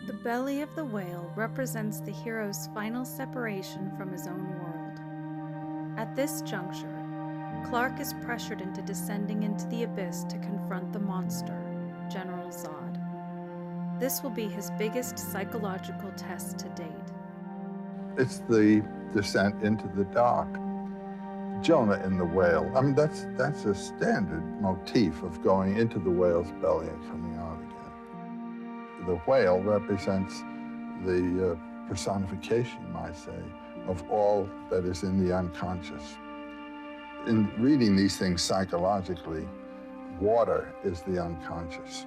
The belly of the whale represents the hero's final separation from his own world. At this juncture, Clark is pressured into descending into the abyss to confront the monster, General Zod. This will be his biggest psychological test to date. It's the descent into the dark. Jonah in the whale. I mean, that's a standard motif of going into the whale's belly and coming out again. The whale represents the personification, you might say, of all that is in the unconscious. In reading these things psychologically, water is the unconscious.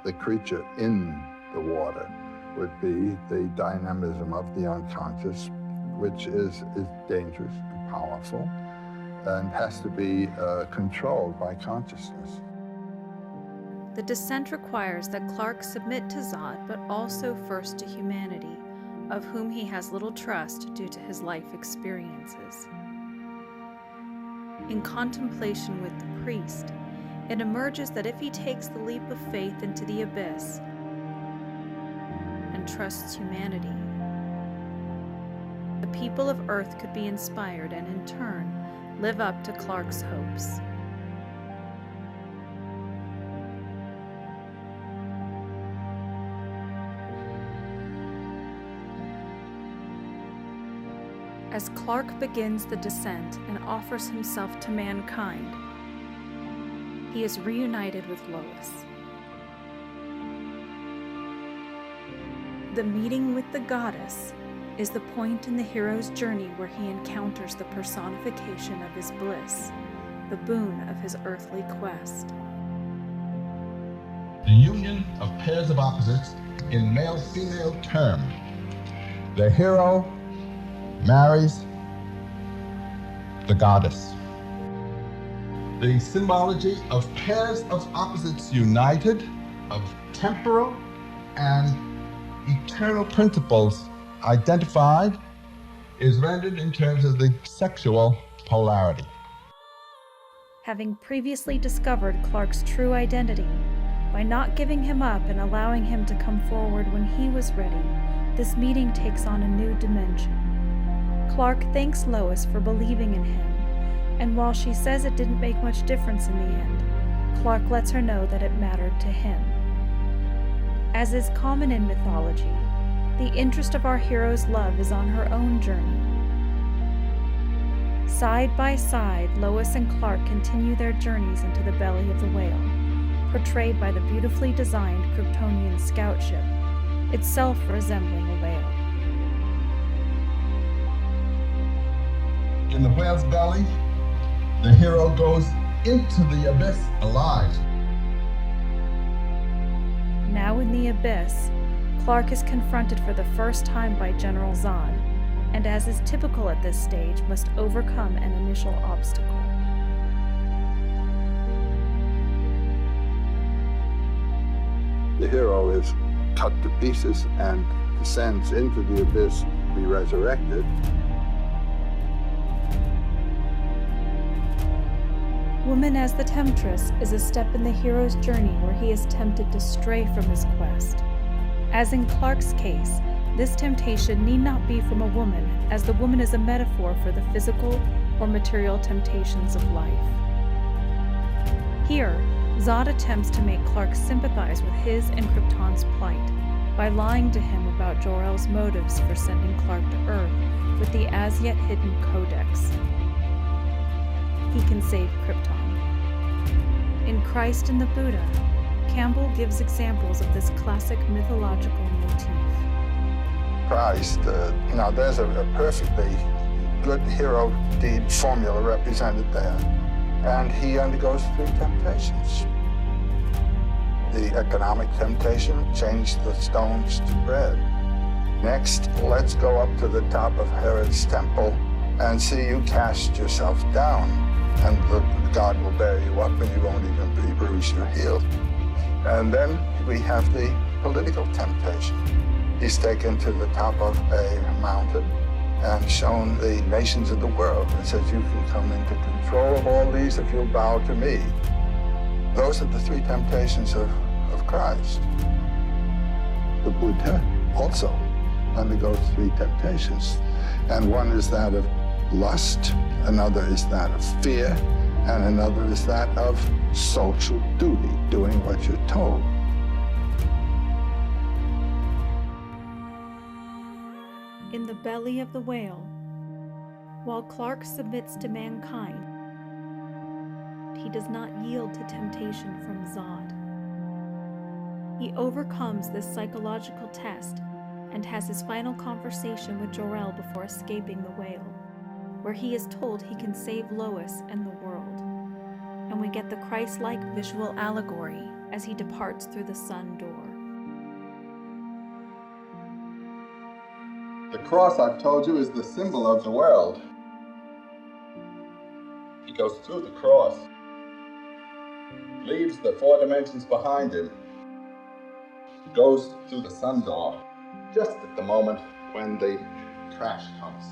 The creature in the water would be the dynamism of the unconscious, which is dangerous and powerful and has to be controlled by consciousness. The descent requires that Clark submit to Zod, but also first to humanity, of whom he has little trust due to his life experiences. In contemplation with the priest, it emerges that if he takes the leap of faith into the abyss and trusts humanity, the people of Earth could be inspired and in turn live up to Clark's hopes. As Clark begins the descent and offers himself to mankind, he is reunited with Lois. The meeting with the goddess is the point in the hero's journey where he encounters the personification of his bliss, the boon of his earthly quest. The union of pairs of opposites in male-female term. The hero marries the goddess. The symbology of pairs of opposites united, of temporal and eternal principles identified, is rendered in terms of the sexual polarity. Having previously discovered Clark's true identity, by not giving him up and allowing him to come forward when he was ready, this meeting takes on a new dimension. Clark thanks Lois for believing in him, and while she says it didn't make much difference in the end, Clark lets her know that it mattered to him. As is common in mythology, the interest of our hero's love is on her own journey. Side by side, Lois and Clark continue their journeys into the belly of the whale, portrayed by the beautifully designed Kryptonian scout ship, itself resembling a whale. In the whale's belly, the hero goes into the abyss alive. Now in the abyss, Clark is confronted for the first time by General Zod, and as is typical at this stage, must overcome an initial obstacle. The hero is cut to pieces and descends into the abyss to be resurrected. Woman as the Temptress is a step in the hero's journey where he is tempted to stray from his quest. As in Clark's case, this temptation need not be from a woman, as the woman is a metaphor for the physical or material temptations of life. Here, Zod attempts to make Clark sympathize with his and Krypton's plight by lying to him about Jor-El's motives for sending Clark to Earth with the as-yet hidden Codex. He can save Krypton. In Christ and the Buddha, Campbell gives examples of this classic mythological motif. Christ, there's a perfectly good hero deed formula represented there. And he undergoes 3 temptations. The economic temptation, change the stones to bread. Next, let's go up to the top of Herod's temple and see you cast yourself down. And God will bear you up and you won't even bruise your heel. And then we have the political temptation. He's taken to the top of a mountain and shown the nations of the world and says, you can come into control of all these if you'll bow to me. Those are the 3 temptations of Christ. the Buddha also undergoes 3 temptations. And one is that of lust, another is that of fear, and another is that of social duty, doing what you're told. In the belly of the whale, while Clark submits to mankind, he does not yield to temptation from Zod. He overcomes this psychological test and has his final conversation with Jor-El before escaping the whale, where he is told he can save Lois and the world. And we get the Christ-like visual allegory as he departs through the sun door. The cross, I've told you, is the symbol of the world. He goes through the cross, leaves the 4 dimensions behind him, goes through the sun door, just at the moment when the crash comes.